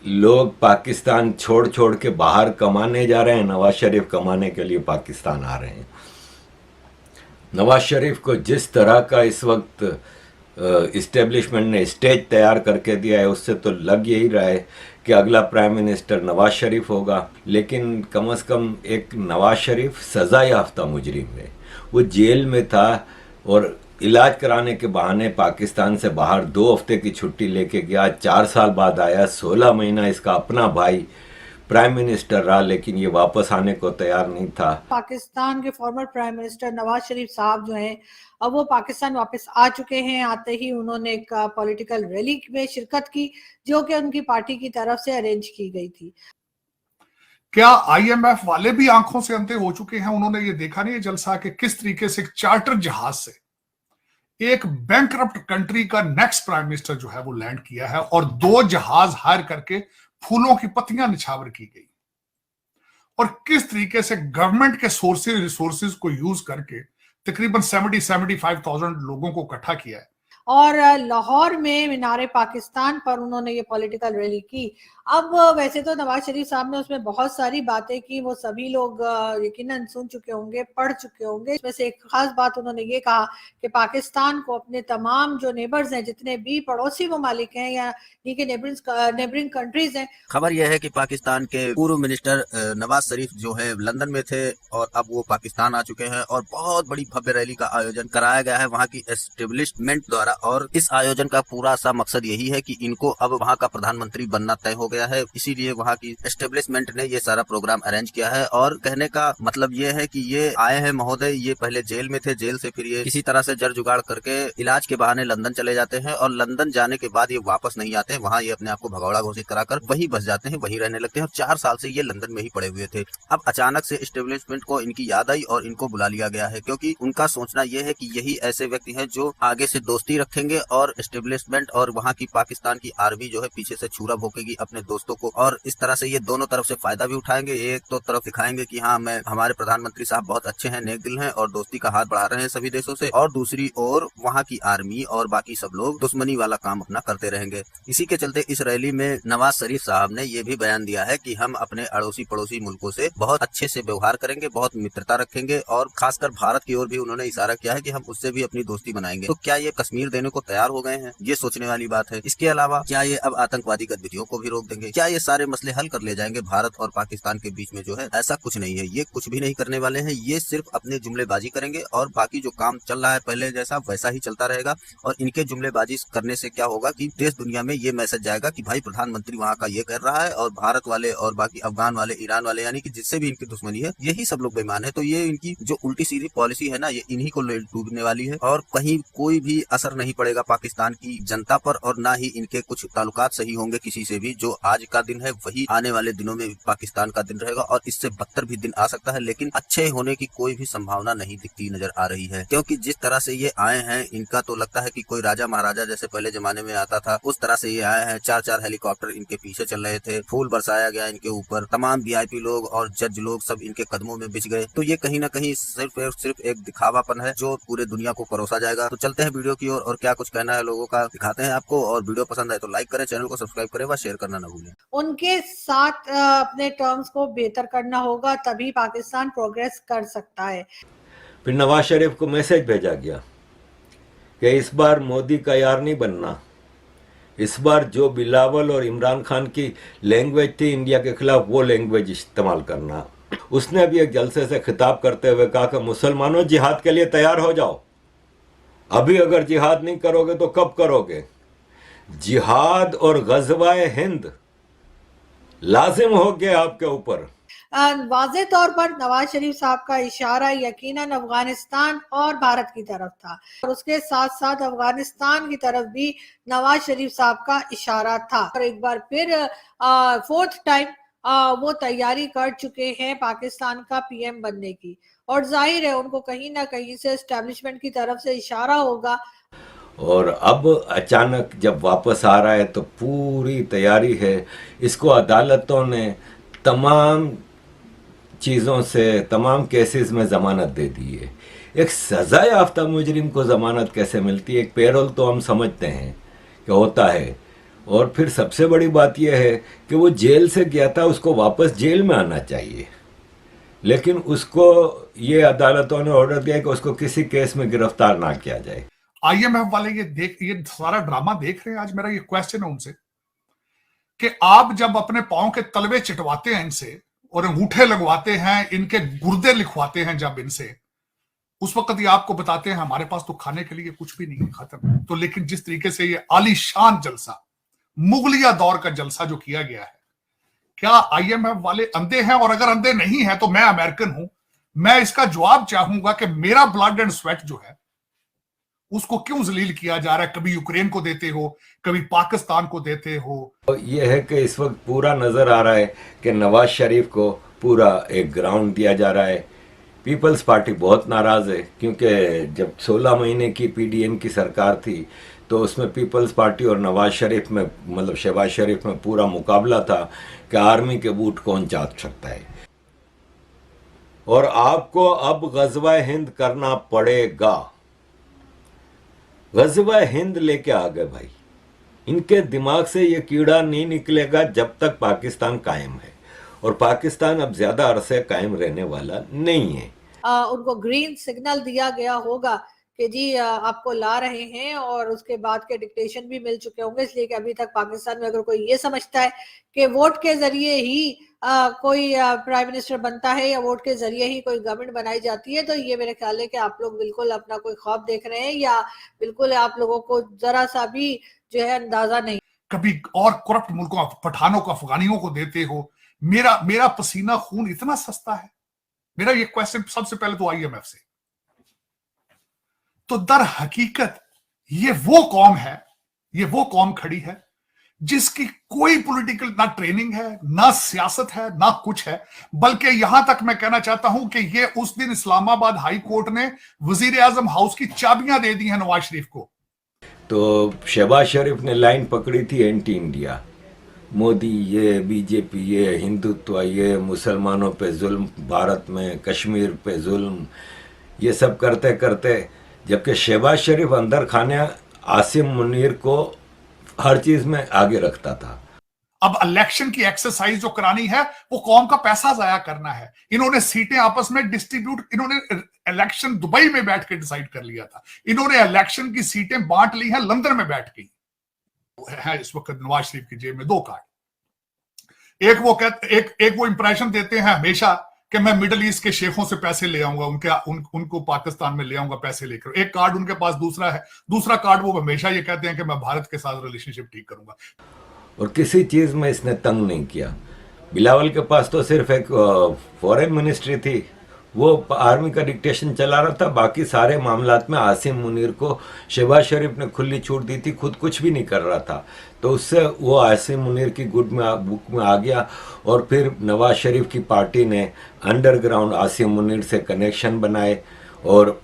लोग पाकिस्तान छोड़ छोड़ के बाहर कमाने जा रहे हैं, नवाज शरीफ कमाने के लिए पाकिस्तान आ रहे हैं। नवाज शरीफ को जिस तरह का इस वक्त इस्टेब्लिशमेंट ने स्टेज तैयार करके दिया है, उससे तो लग यही रहा है कि अगला प्राइम मिनिस्टर नवाज शरीफ होगा। लेकिन कम से कम एक नवाज शरीफ सज़ा याफ्ता मुजरिम है। वो जेल में था और इलाज कराने के बहाने पाकिस्तान से बाहर 2 हफ्ते की छुट्टी लेके गया, 4 साल बाद आया। 16 महीना इसका अपना भाई प्राइम मिनिस्टर रहा, लेकिन ये वापस आने को तैयार नहीं था। पाकिस्तान के former prime minister Nawaz Sharif साहब जो हैं, अब वो पाकिस्तान वापस आ चुके हैं। आते ही उन्होंने एक पॉलिटिकल रैली में शिरकत की, जो कि उनकी पार्टी की तरफ से अरेंज की गई थी। क्या आईएमएफ वाले भी आंखों से अंधे हो चुके हैं? उन्होंने ये देखा नहीं जलसा कि किस तरीके से एक चार्टर जहाज से एक बैंकरप्ट कंट्री का नेक्स्ट प्राइम मिनिस्टर जो है वो लैंड किया है, और 2 जहाज हायर करके फूलों की पत्तियां निछावर की गई, और किस तरीके से गवर्नमेंट के सोर्सेज रिसोर्सेज को यूज करके तकरीबन 75,000 लोगों को इकट्ठा किया है। और लाहौर में मीनार पाकिस्तान पर उन्होंने ये पॉलिटिकल रैली की। अब वैसे तो नवाज शरीफ साहब ने उसमें बहुत सारी बातें की, वो सभी लोग यकीनन सुन चुके होंगे, पढ़ चुके होंगे। इसमें से एक खास बात उन्होंने ये कहा कि पाकिस्तान को अपने तमाम जो नेबर्स हैं, जितने भी पड़ोसी ममालिक हैं या ये नेबरिंग कंट्रीज हैं। खबर यह है कि पाकिस्तान के पूर्व मिनिस्टर नवाज शरीफ जो है लंदन में थे और अब वो पाकिस्तान आ चुके हैं, और बहुत बड़ी भव्य रैली का आयोजन कराया गया है वहाँ की एस्टेब्लिशमेंट द्वारा। और इस आयोजन का पूरा सा मकसद यही है कि इनको अब वहाँ का प्रधानमंत्री बनना तय हो गया है, इसीलिए वहाँ की एस्टेब्लिशमेंट ने ये सारा प्रोग्राम अरेंज किया है। और कहने का मतलब ये है कि ये आए हैं महोदय, ये पहले जेल में थे, जेल से फिर ये किसी तरह से जड़ जुगाड़ करके इलाज के बहाने लंदन चले जाते हैं, और लंदन जाने के बाद ये वापस नहीं आते हैं। वहाँ ये अपने आप को भगौड़ा घोषित कराकर वहीं बस जाते हैं, वहीं रहने लगते हैं। और 4 साल से ये लंदन में ही पड़े हुए थे। अब अचानक से एस्टेब्लिशमेंट को इनकी याद आई और इनको बुला लिया गया है, क्योंकि उनका सोचना यह है कि यही ऐसे व्यक्ति हैं जो आगे से दोस्ती रखेंगे, और एस्टेब्लिशमेंट और वहाँ की पाकिस्तान की आर्मी जो है पीछे से छुरा भोंकेगी अपने दोस्तों को, और इस तरह से ये दोनों तरफ से फायदा भी उठाएंगे। एक तो तरफ दिखाएंगे कि हाँ, हमारे प्रधानमंत्री साहब बहुत अच्छे हैं, नेक दिल हैं और दोस्ती का हाथ बढ़ा रहे हैं सभी देशों से, और दूसरी ओर वहाँ की आर्मी और बाकी सब लोग दुश्मनी वाला काम अपना करते रहेंगे। इसी के चलते इस रैली में नवाज शरीफ साहब ने यह भी बयान दिया है कि हम अपने अड़ोसी पड़ोसी मुल्कों से बहुत अच्छे से व्यवहार करेंगे, बहुत मित्रता रखेंगे, और खासकर भारत की ओर भी उन्होंने इशारा किया है कि हम उससे भी अपनी दोस्ती बनाएंगे। तो क्या ये कश्मीर देने को तैयार हो गए हैं? ये सोचने वाली बात है। इसके अलावा क्या ये अब आतंकवादी गतिविधियों को भी रोक देंगे? क्या ये सारे मसले हल कर ले जाएंगे भारत और पाकिस्तान के बीच में जो है? ऐसा कुछ नहीं है, ये कुछ भी नहीं करने वाले हैं। ये सिर्फ अपने जुमलेबाजी करेंगे, और बाकी जो काम चल रहा है पहले जैसा वैसा ही चलता रहेगा। और इनके जुमलेबाजी करने से क्या होगा कि देश दुनिया में ये मैसेज जाएगा कि भाई प्रधानमंत्री वहाँ का ये कर रहा है, और भारत वाले और बाकी अफगान वाले, ईरान वाले, यानी कि जिससे भी इनकी दुश्मनी है, यही सब लोग बेईमान है। तो ये इनकी जो उल्टी सीधी पॉलिसी है ना, ये इन्हीं को डूबने वाली है, और कहीं कोई भी असर नहीं पड़ेगा पाकिस्तान की जनता पर, और ना ही इनके कुछ ताल्लुकात सही होंगे किसी से भी। जो आज का दिन है वही आने वाले दिनों में पाकिस्तान का दिन रहेगा, और इससे बदतर भी दिन आ सकता है, लेकिन अच्छे होने की कोई भी संभावना नहीं दिखती नजर आ रही है। क्योंकि जिस तरह से ये आए हैं, इनका तो लगता है कि कोई राजा महाराजा जैसे पहले जमाने में आता था, उस तरह से ये आए हैं। 4-4 हेलीकॉप्टर इनके पीछे चल रहे थे, फूल बरसाया गया इनके ऊपर, तमाम वीआईपी लोग और जज लोग सब इनके कदमों में बिछ गए। तो ये कहीं ना कहीं सिर्फ एक दिखावापन है जो पूरे दुनिया को परोसा जाएगा। तो चलते हैं वीडियो की ओर, और क्या कुछ कहना है लोगों का दिखाते हैं आपको। और वीडियो पसंद आए तो लाइक करें, चैनल को सब्सक्राइब करें व शेयर करना ना भूलें। उनके साथ अपने टर्म्स को बेहतर करना होगा, तभी पाकिस्तान प्रोग्रेस कर सकता है। फिर नवाज शरीफ को मैसेज भेजा गया कि इस बार मोदी का यार नहीं बनना। इस बार जो बिलावल और इमरान खान की लैंग्वेज थी इंडिया के खिलाफ, वो लैंग्वेज इस्तेमाल करना। उसने भी एक जलसे से खिताब करते हुए कहा कि मुसलमानों, जिहाद के लिए तैयार हो जाओ। अभी अगर जिहाद नहीं करोगे तो कब करोगे? जिहाद और गज़वाए हिंद लाजिम हो गया आपके ऊपर। वाज़े तौर पर नवाज शरीफ साहब का इशारा यकीनन अफगानिस्तान और भारत की तरफ था, और उसके साथ साथ अफगानिस्तान की तरफ भी नवाज शरीफ साहब का इशारा था। और एक बार फिर 4th टाइम वो तैयारी कर चुके हैं पाकिस्तान का पीएम बनने की, और जाहिर है उनको कहीं ना कहीं से एस्टेब्लिशमेंट की तरफ से इशारा होगा। और अब अचानक जब वापस आ रहा है तो पूरी तैयारी है। इसको अदालतों ने तमाम चीज़ों से, तमाम केसेस में ज़मानत दे दी है। एक सज़ा याफ्ता मुजरिम को ज़मानत कैसे मिलती है? एक पैरोल तो हम समझते हैं कि होता है, और फिर सबसे बड़ी बात यह है कि वो जेल से गया था, उसको वापस जेल में आना चाहिए, लेकिन उसको ये अदालतों ने ऑर्डर दिया कि उसको किसी केस में गिरफ्तार ना किया जाए। आईएमएफ वाले ये सारा ड्रामा देख रहे हैं। आज मेरा ये क्वेश्चन है उनसे कि आप जब अपने पांव के तलवे चिटवाते हैं इनसे और अंगूठे लगवाते हैं, इनके गुर्दे लिखवाते हैं जब इनसे, उस वक्त ये आपको बताते हैं हमारे पास तो खाने के लिए कुछ भी नहीं है, खत्म। तो लेकिन जिस तरीके से ये आलीशान जलसा, मुगलिया दौर का जलसा जो किया गया है, क्या आईएमएफ वाले अंधे हैं? और अगर अंधे नहीं है तो मैं अमेरिकन हूं, मैं इसका जवाब चाहूंगा कि मेरा ब्लड एंड स्वेट जो है उसको क्यों जलील किया जा रहा है? कभी यूक्रेन को देते हो, कभी पाकिस्तान को देते हो। तो ये है कि इस वक्त पूरा नजर आ रहा है कि नवाज शरीफ को पूरा एक ग्राउंड दिया जा रहा है। पीपल्स पार्टी बहुत नाराज है, क्योंकि जब 16 महीने की पीडीएम की सरकार थी तो उसमें पीपल्स पार्टी और नवाज शरीफ में, मतलब शहबाज शरीफ में पूरा मुकाबला था कि आर्मी के बूट कौन चाट सकता है। और आपको अब गज़वा हिंद करना पड़ेगा। गज़वा हिंद लेके आ गए भाई। इनके दिमाग से ये कीड़ा नहीं निकलेगा जब तक पाकिस्तान कायम है, और पाकिस्तान अब ज्यादा अरसे कायम रहने वाला नहीं है। उनको ग्रीन सिग्नल दिया गया होगा कि जी आपको ला रहे हैं, और उसके बाद के डिक्टेशन भी मिल चुके होंगे, इसलिए कि अभी तक पाकिस्तान में अगर कोई ये समझता है कि वोट के जरिए ही कोई प्राइम मिनिस्टर बनता है या वोट के जरिए ही कोई गवर्नमेंट बनाई जाती है, तो ये मेरे ख्याल है कि आप लोग बिल्कुल अपना कोई ख्वाब देख रहे हैं, या बिल्कुल आप लोगों को जरा सा भी जो है अंदाजा नहीं। कभी और करप्ट मुल्कों, पठानों को, अफगानियों को देते हो। मेरा पसीना खून इतना सस्ता है। मेरा ये क्वेश्चन सबसे पहले तो आईएमएफ से। तो दर हकीकत ये वो कौम है, ये वो कौम खड़ी है जिसकी कोई पॉलिटिकल ना ट्रेनिंग है, ना सियासत है, ना कुछ है। बल्कि यहां तक मैं कहना चाहता हूं कि ये उस दिन इस्लामाबाद हाई कोर्ट ने वजीर आजम हाउस की चाबियां दे दी हैं नवाज शरीफ को। तो शहबाज शरीफ ने लाइन पकड़ी थी एंटी इंडिया, मोदी ये, बीजेपी ये, हिंदुत्व ये, मुसलमानों पे जुल्म, भारत में कश्मीर पे जुल्म, ये सब करते करते, जबकि शहबाज शरीफ अंदर खाने आसिम मुनीर को हर चीज में आगे रखता था। अब इलेक्शन की एक्सरसाइज जो करानी है वो कौम का पैसा जाया करना है। इन्होंने सीटें आपस में डिस्ट्रीब्यूट, इन्होंने इलेक्शन दुबई में बैठ के डिसाइड कर लिया था। इन्होंने इलेक्शन की सीटें बांट ली हैं लंदन में बैठ के। है इस वक्त नवाज शरीफ की जेब में 2 कार्ड। एक वो इंप्रेशन देते हैं हमेशा कि मैं मिडिल ईस्ट के शेखों से पैसे ले आऊंगा, उनको पाकिस्तान में ले आऊंगा पैसे लेकर। एक कार्ड उनके पास दूसरा है। दूसरा कार्ड वो हमेशा ये कहते हैं कि मैं भारत के साथ रिलेशनशिप ठीक करूंगा। और किसी चीज में इसने तंग नहीं किया। बिलावल के पास तो सिर्फ एक फॉरेन मिनिस्ट्री थी, वो आर्मी का डिक्टेशन चला रहा था। बाकी सारे मामलात में आसिम मुनीर को शहबाज शरीफ ने खुली छूट दी थी, खुद कुछ भी नहीं कर रहा था। तो उससे वो आसिम मुनीर की बुक में आ गया। और फिर नवाज शरीफ की पार्टी ने अंडरग्राउंड आसिम मुनीर से कनेक्शन बनाए, और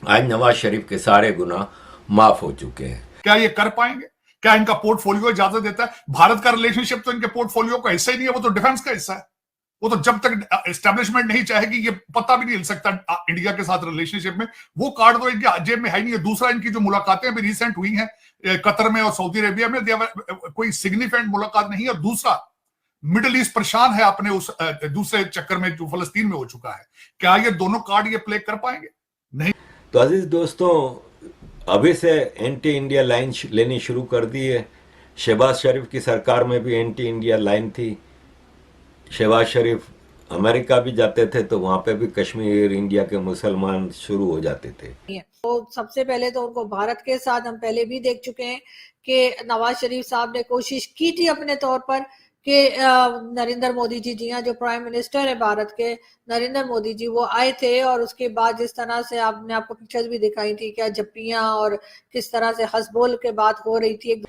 आज नवाज शरीफ के सारे गुनाह माफ हो चुके हैं। क्या ये कर पाएंगे? क्या इनका पोर्टफोलियो इजाजत देता है? भारत का रिलेशनशिप तो इनके पोर्टफोलियो का हिस्सा ही नहीं है, वो तो डिफेंस का हिस्सा है। वो तो जब तक एस्टेब्लिशमेंट नहीं चाहेगी ये पता भी नहीं हिल सकता इंडिया के साथ रिलेशनशिप में। वो कार्ड तो इनके जेब में है ही नहीं है। दूसरा, इनकी जो मुलाकातें अभी रिसेंट हुई हैं कतर में और सऊदी अरेबिया में, कोई सिग्निफिकेंट मुलाकात नहीं है। और दूसरा, मिडिल ईस्ट परेशान है अपने उस दूसरे चक्कर में जो फलस्तीन में हो चुका है। क्या ये दोनों कार्ड ये प्ले कर पाएंगे? नहीं। तो अजीज दोस्तों, अभी से एंटी इंडिया लाइन लेनी शुरू कर दी है। शहबाज शरीफ की सरकार में भी एंटी इंडिया लाइन थी। शहबाज शरीफ अमेरिका भी जाते थे तो वहां पे भी कश्मीर, इंडिया के मुसलमान शुरू हो जाते थे। तो सबसे पहले तो उनको भारत के साथ हम पहले भी देख चुके हैं कि नवाज शरीफ साहब ने कोशिश की थी अपने तौर पर कि नरेंद्र मोदी जी, जी हाँ, जो प्राइम मिनिस्टर है भारत के, नरेंद्र मोदी जी, वो आए थे। और उसके बाद जिस तरह से आपने आपको पिक्चर्स भी दिखाई थी, क्या जप्पियां और किस तरह से हंसबोल के बात हो रही थी।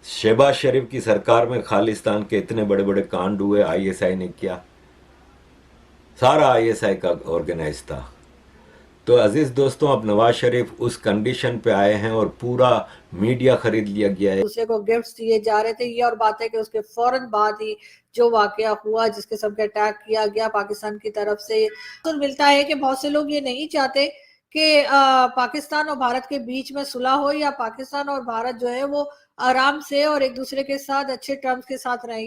शहबाज शरीफ की सरकार में खालिस्तान के इतने बड़े बड़े कांड हुए, आईएसआई ने किया, सारा आईएसआई का ऑर्गेनाइज था। तो अजीज दोस्तों, अब नवाज शरीफ उस कंडीशन पे आए हैं और पूरा मीडिया खरीद लिया गया है। दूसरे को गिफ्ट्स दिए जा रहे थे। ये और बात है कि उसके फौरन बाद ही जो वाकया हुआ, जिसके सबके अटैक किया गया पाकिस्तान की तरफ से, तो मिलता है कि बहुत से लोग ये नहीं चाहते कि पाकिस्तान और भारत के बीच में सुलह हो, या पाकिस्तान और भारत जो है वो आराम से और एक दूसरे के साथ अच्छे टर्म्स के साथ रहें।